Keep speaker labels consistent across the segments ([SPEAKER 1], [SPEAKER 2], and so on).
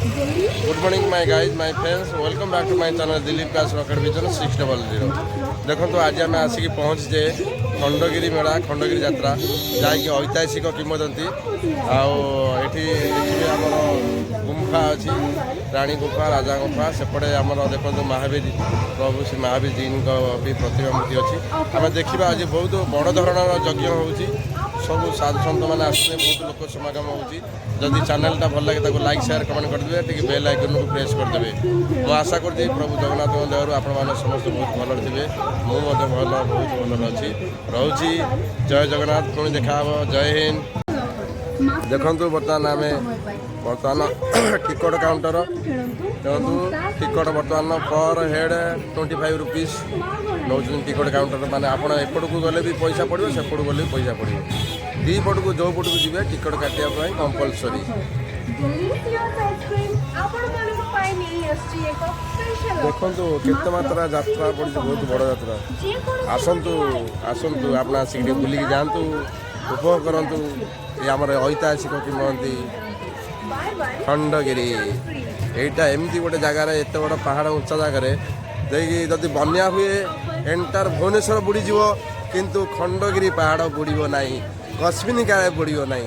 [SPEAKER 1] Good morning my guys, my friends. Welcome back to my channel Dilip Class Rocket Vision 600. देखो तो आज आम आसिक पहुँचे खंडगिरी मेला खंडगिरी यात्रा जहाँकि ऐतिहासिक किंवदंती आठी देखिए आम गुम्फा अच्छी रानी गुम्फा राजा गुम्फा सेपटे आमर देखो महावीर प्रभु श्री महावीर जी भी प्रतिमा मूर्ति अच्छी आम देखा आज बहुत बड़ धरण यज्ञ हो सब साधु सन्त मैंने आसते बहुत लोक समागम होदी चैनलटा भल लगे लाइक शेयर कमेंट करदे टी बेल आइकन को प्रेस करदे मु आशा करती प्रभु जगन्नाथ देहर आपण मैंने समस्त बहुत भल थे मुझे भल बहुत भल अच्छी रोची जय जगन्नाथ पुणी देखा जय हिंद देखु बर्तमान आम बर्तमान टिकट काउंटर देखो टिकट बर्तमान पर हेड 25 रुपीज नौ टिकट काउंटर माने आप एपट को गले भी पैसा पड़ो सेपट गले भी पैसा पड़ो दी पट को जो पट को जी टिकट काटापी कंपलसरी देखु केत मात्रा यात्रा पड़ी बहुत बड़ यात्रा आसतु आसतु आप आसिक बुलिक जातु उपभोग करूँ ये आम ऐतिहासिक किंवदंती खंडगिरी यहीटा एमती गोटे जगार एत बड़ पहाड़ उच्चा जगार देखिए जदि बन्या हुए एंटार भुवनेश्वर बुड़ीज किंतु खंडगिरी पहाड़ बुड़ो ना कश्मीनी काले बुड़ो ना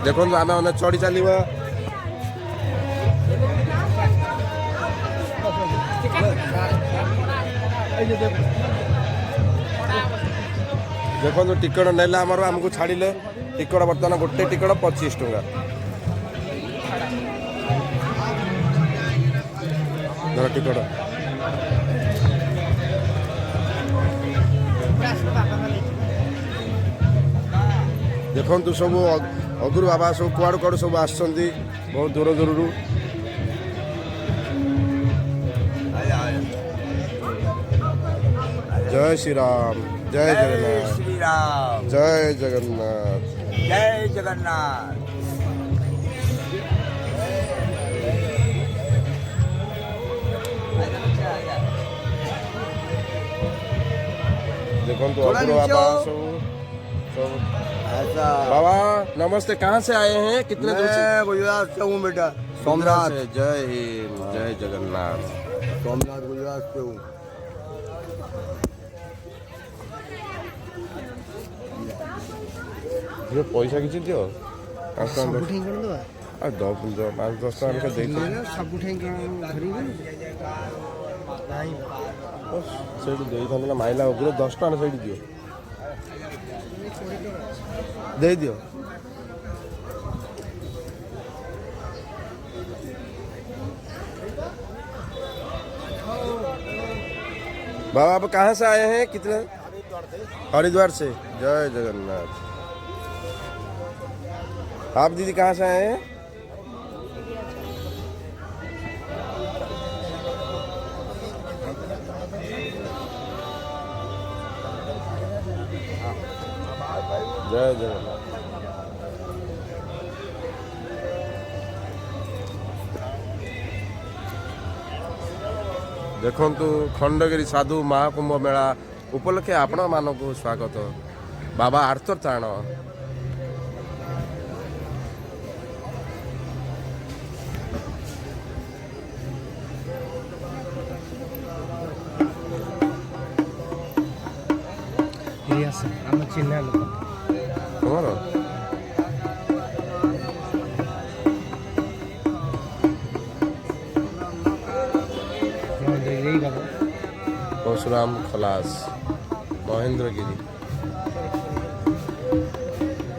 [SPEAKER 1] देखो आम चढ़ी चलो देखो टिकट नेला आमको छाड़िले टिकट बर्तमान गोटे टिकट 25 टंका धर टिकट देखु सब अगुरु बाबा सब कुआड़ कुआड़ सब आसुँच बहुत दूर दूर जय श्री राम जय जगन्नाथ
[SPEAKER 2] श्री राम
[SPEAKER 1] जय जगन्नाथ
[SPEAKER 2] जय जगन्नाथ
[SPEAKER 1] देखो तो अगुरु बाबा सब बाबा नमस्ते। कहाँ से आए हैं कितने दूर से?
[SPEAKER 2] गुजरात से हूँ बेटा सोमनाथ
[SPEAKER 1] से। जय हिंद जय जगन्नाथ।
[SPEAKER 2] सोमनाथ गुजरात से हूँ।
[SPEAKER 1] पैसा किसी दियो
[SPEAKER 2] सब ठेक कर दो
[SPEAKER 1] आ 5-10 टका दे
[SPEAKER 2] सब ठेक
[SPEAKER 1] से दे था माइला उग्र 10 टका से दियो दे दियो बाबा आप कहाँ से आए हैं कितने? हरिद्वार से। जय जगन्नाथ। आप दीदी कहाँ से आए हैं? जय जगन्नाथ। देखंतु खंडगिरी साधु महाकुंभ मेला उपलक्षे आपण मानक स्वागत बाबा आर्तताण
[SPEAKER 2] चिन्ह
[SPEAKER 1] तुमर परशुराम खलास महेंद्रगिरी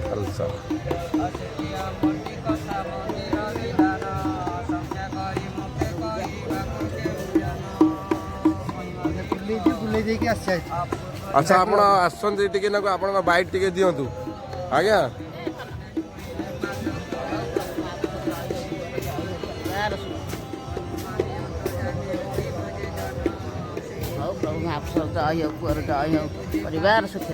[SPEAKER 1] खालसा अच्छा आप आसन बाइक टी दिंतु आज्ञा
[SPEAKER 3] परिवार सुखी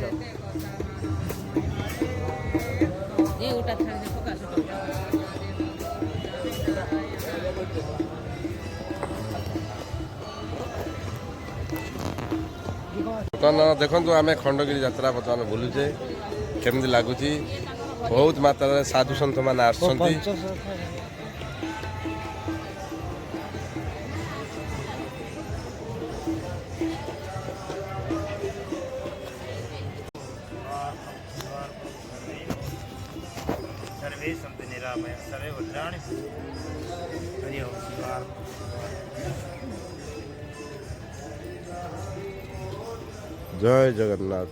[SPEAKER 1] बर्तमान देखो आम खंडगिरी यात्रा बर्तमान बुलूचे केमती लगुच बहुत मात्रा साधु सन्त मैंने आसुँच
[SPEAKER 3] सर्वे सन्तु निरामय सर्वे भद्राणि हरि ओम शिवाय
[SPEAKER 1] जय जगन्नाथ।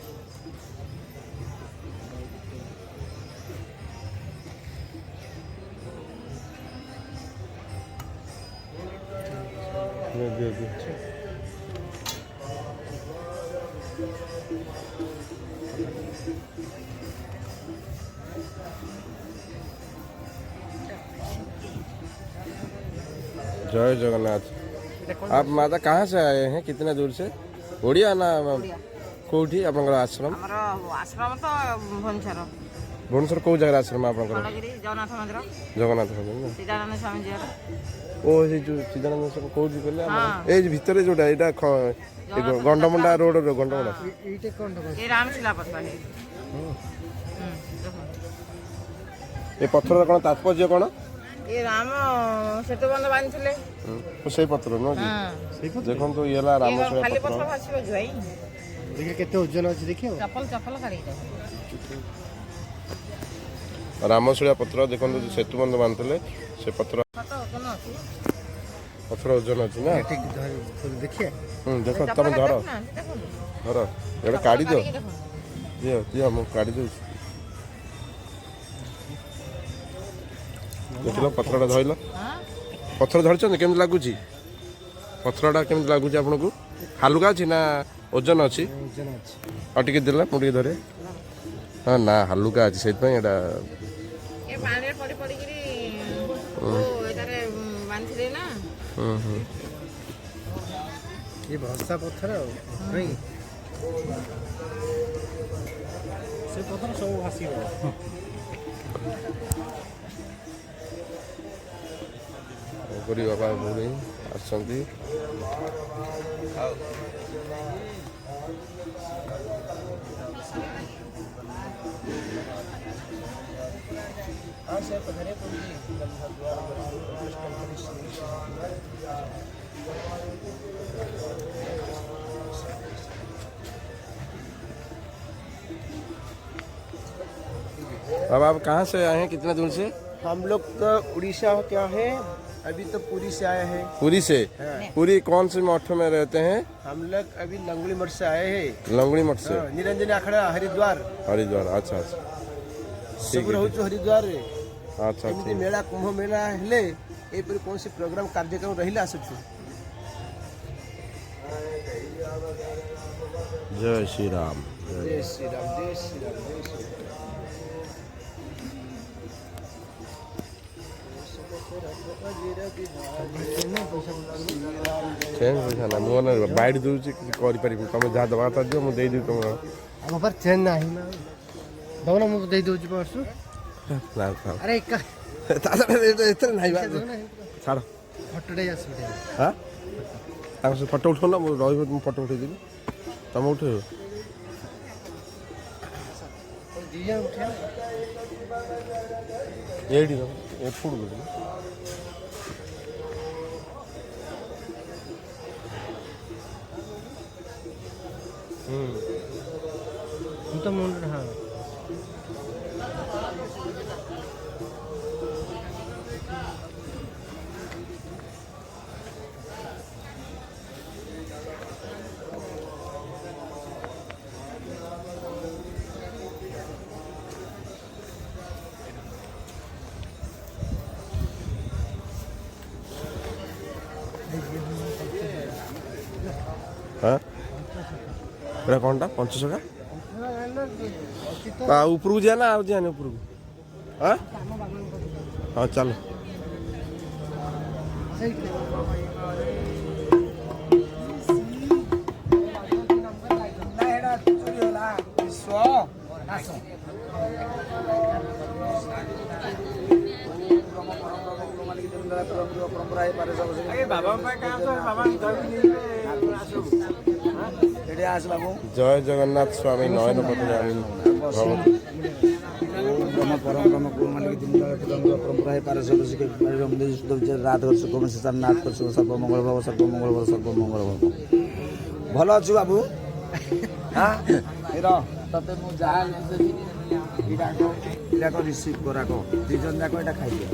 [SPEAKER 1] जय जगन्नाथ। आप माता कहाँ से आए हैं, कितने दूर से? ओडिया ना कौटी आपनकर आश्रम?
[SPEAKER 4] हमरो आश्रम तो भुवनेश्वर।
[SPEAKER 1] भुवनेश्वर को जगह आश्रम आपनकर?
[SPEAKER 4] खंडगिरी जगन्नाथ मंदिर।
[SPEAKER 1] जगन्नाथ मंदिर ना?
[SPEAKER 4] सीतानंद स्वामी जी।
[SPEAKER 1] ओ से जो सीतानंद स्वामी कौटी कहले
[SPEAKER 4] हाँ।
[SPEAKER 1] ए भितरे जोटा एटा गंडमुंडा रोड रो गंडमुंडा
[SPEAKER 2] ଏଇଟା କ'ଣ
[SPEAKER 4] ये रामशिला पत्थर है।
[SPEAKER 1] ए पत्थर कोन तात्पर्य कोन?
[SPEAKER 4] ये राम सेतु बंध बांधले।
[SPEAKER 1] से पत्थर न जी?
[SPEAKER 4] हां
[SPEAKER 1] देखो तो ये ला राम
[SPEAKER 4] ये खाली
[SPEAKER 1] पत्थर
[SPEAKER 4] पत्थर भासिबो भाई।
[SPEAKER 2] ଦେଖିଆ କେତେ ଓଜନ ଅଛି ଦେଖିବ।
[SPEAKER 4] चप्पल चप्पल काढी दे।
[SPEAKER 1] रामशिला पत्र देखो सेतु बंध बांधले से पत्र
[SPEAKER 4] फटो ओजन अछि।
[SPEAKER 1] पत्थर ओजन अछि ना?
[SPEAKER 2] ଠିକ ଦେଖିଆ।
[SPEAKER 1] देखो तुम धर धर एटा काढी दो दियो दियो हम काढी दो। देखलो पत्रटा धइलो
[SPEAKER 4] हां
[SPEAKER 1] पत्थर धरछन केमति लागुची? पत्थरटा केमति लागुची आपनको? हालुका अछि ना ओजन अछि?
[SPEAKER 2] ଓଜନ ଅଛି।
[SPEAKER 1] आ टिके देला मु टिके धरे। हां ना हालुका अछि सेत पय एटा
[SPEAKER 4] ये पानी पड़ी पड़ी गिरी ओ एटारे बांधले ना।
[SPEAKER 2] ये भरसा पत्थर ଆଉ ନାଇଁ ସେ ପଥର ସବୁ ଭାସିବ।
[SPEAKER 1] गरी बाबा भूमि आसंती बाबा आप कहाँ से आए हैं, कितना दूर से?
[SPEAKER 2] हम लोग का उड़ीसा क्या है, अभी तो पुरी से आए हैं।
[SPEAKER 1] पुरी से?
[SPEAKER 2] हाँ।
[SPEAKER 1] पुरी कौन से मठ में रहते हैं?
[SPEAKER 2] हम लोग अभी लंगड़ी मठ से आए हैं।
[SPEAKER 1] लंगड़ी मठ से?
[SPEAKER 2] हाँ, निरंजन अखड़ा हरिद्वार।
[SPEAKER 1] हरिद्वार अच्छा अच्छा
[SPEAKER 2] सब रहूँ हरिद्वार रे।
[SPEAKER 1] अच्छा
[SPEAKER 2] एमती
[SPEAKER 1] ठीक।
[SPEAKER 2] मेला कुंभ मेला हेले ए पर कौन से प्रोग्राम कार्यक्रम रहिला आसुछु।
[SPEAKER 1] जय श्री राम।
[SPEAKER 2] जय श्री राम जय श्री राम जय श्री राम।
[SPEAKER 1] चेंज पैसा ना मुझे बाइट दूसरी किसी करी पारि तुम जहाँ दवा था दियो मुझे दे दी तुम
[SPEAKER 2] ଆମ ପାଖରେ ଚେନ୍ ନାହିଁ ନା ଦଉନ ମୁଁ ଦେଇ ଦେଉଛି ପର୍ସୁ।
[SPEAKER 1] ना था
[SPEAKER 2] ଆରେ ଏକା
[SPEAKER 1] इतने नहीं बात छाड़
[SPEAKER 2] ଫଟୋଟେ ଆସିବି।
[SPEAKER 1] हाँ ताको से फोटो उठो ना मुझे रही तुम फोटो उठे देबी तुम उठेबो
[SPEAKER 2] ଦିଆ ଉଠେଇ
[SPEAKER 1] एडी दो ए फुड दो
[SPEAKER 2] ମୁଁ ତ ମୁଣ୍ଡରେ ହଁ
[SPEAKER 1] हाँ एटा कौन टा पंचशका ऊपर को जाना आ जाने ऊपर को हाँ हाँ चलो जय जगन्नाथ स्वामी नयन पथ
[SPEAKER 5] धर्म परम ब्रह्म कुल मालिक दिन परंपरा है पारस के शुद्ध विचार रात वर्ष कम से नाथ कर सर्वमंगल भव सर्वमंगल भव सर्वमंगल भव भल अच्छु बाबू हाँ तते मु जहाँ इटाक रिसीव कराक दुई जन जाक यहाँ खाइए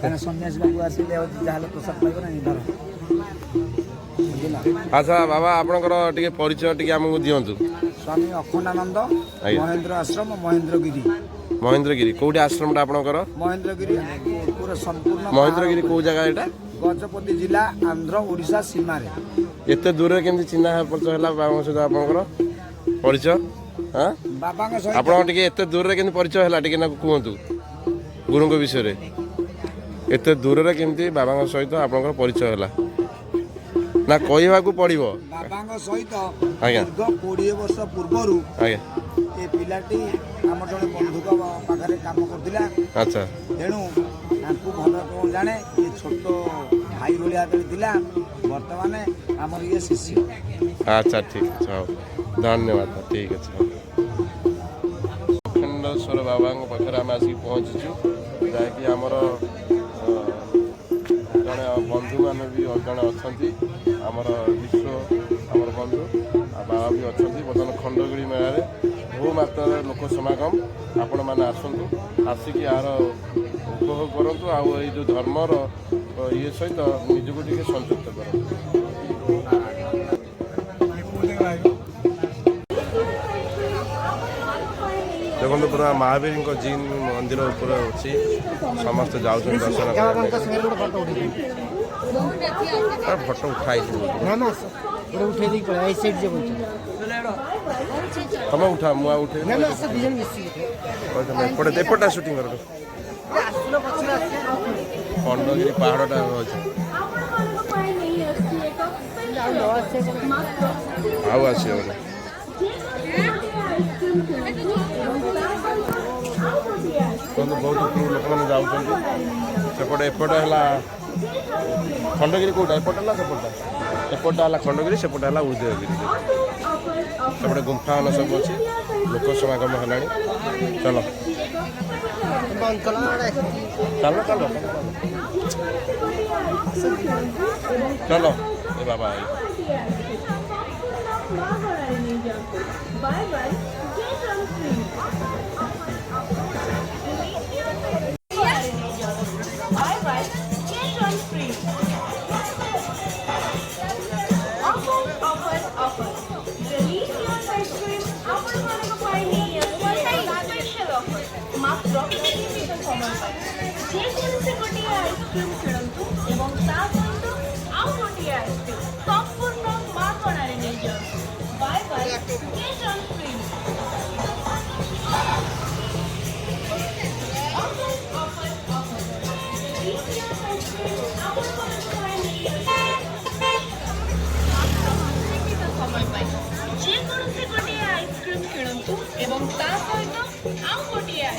[SPEAKER 5] कहीं सन्यासी बाबू आसिले जहाँ प्रसाद पाइब ना धर
[SPEAKER 1] अच्छा बाबा आपणकर टिके परिचय टिके आमको दियंतु
[SPEAKER 5] स्वामी अखंडानंद महेंद्र आश्रम महेंद्रगिरी
[SPEAKER 1] महेंद्रगिरी कोठी आश्रमटा आपणकर
[SPEAKER 5] महेंद्रगिरी पूरा संपूर्ण
[SPEAKER 1] महेंद्रगिरी को जगह एटा
[SPEAKER 5] गजपति जिला आंध्र ओडिशा सीमा रे
[SPEAKER 1] एते दूर केमति चिन्हा परिचय हला बाबा सहित आपणकर परिचय हां
[SPEAKER 5] बाबा के सहित
[SPEAKER 1] आपण टिके एते दूर रे केमति परिचय हला टिके ना कहंतु गुरु को विषय रे एते दूर रे केमति बाबा सहित आपणकर परिचय हला ना कहवा को पड़ो
[SPEAKER 5] बाबा सहित
[SPEAKER 1] आज्ञा
[SPEAKER 5] दीर्घ 20 वर्ष पूर्व
[SPEAKER 1] आज्ञा
[SPEAKER 5] ये पिलाटी आम जड़े बंधुक पाखे काम करथिला
[SPEAKER 1] अच्छा
[SPEAKER 5] तेणु तांकु भल कौन जाने ये छोट भाई भाया था बर्तमान आमर ये शिष्य
[SPEAKER 1] अच्छा ठीक है हौ धन्यवाद ठीक है अखंडेश्वर बाबा पाखे आम आसिक पहुँचीचु जहाँकि आमर जड़े बंधु मैंने भी जड़े अच्छा आमर विश्व आमर बंधु बाबा भी अच्छा बर्तमान खंडगिरी मेला बहु मात्रा लोक समागम आपण मैंने आसतु आसिक यार उपभोग करूँ आउ जो धर्मर ये सहित निजको टे संयुक्त करूँ देखो पूरा महावीर जिन मंदिर ऊपर अच्छी समस्त जाऊँ दर्शन फोटो उठाई तुम उठा मुआ उठे एपटा सुटिंग कर खंडगिरी पहाड़टा अच्छे आउ आस बहुत उपरू लोक मैंने जापटे एपटे है खंडगिरी कौटा एपटा है सेपटा एपटा है खंडगिरी सेपटा है उदयगिरी सेपटे गुंफा मान सब अच्छी लोक समागम है चलो चलो चलो चलो ए बाबा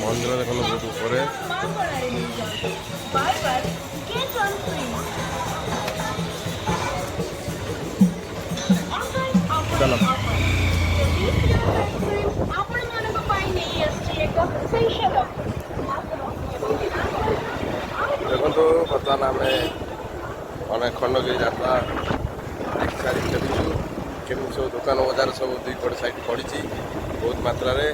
[SPEAKER 1] मंदिर देखो बहुत ऊपर चलो देखो बर्तमान आम अनेक खंडगिरी यात्रा देखी सारी चलुचु केमी सब दुकान बजार सब दुई पट साइड पड़ी बहुत मात्रा रे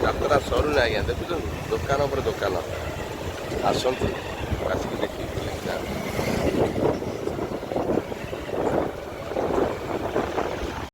[SPEAKER 1] यात्रा सरू ना आज्ञा देखुन दुकान पर दुकान आसतु आसिक देखिए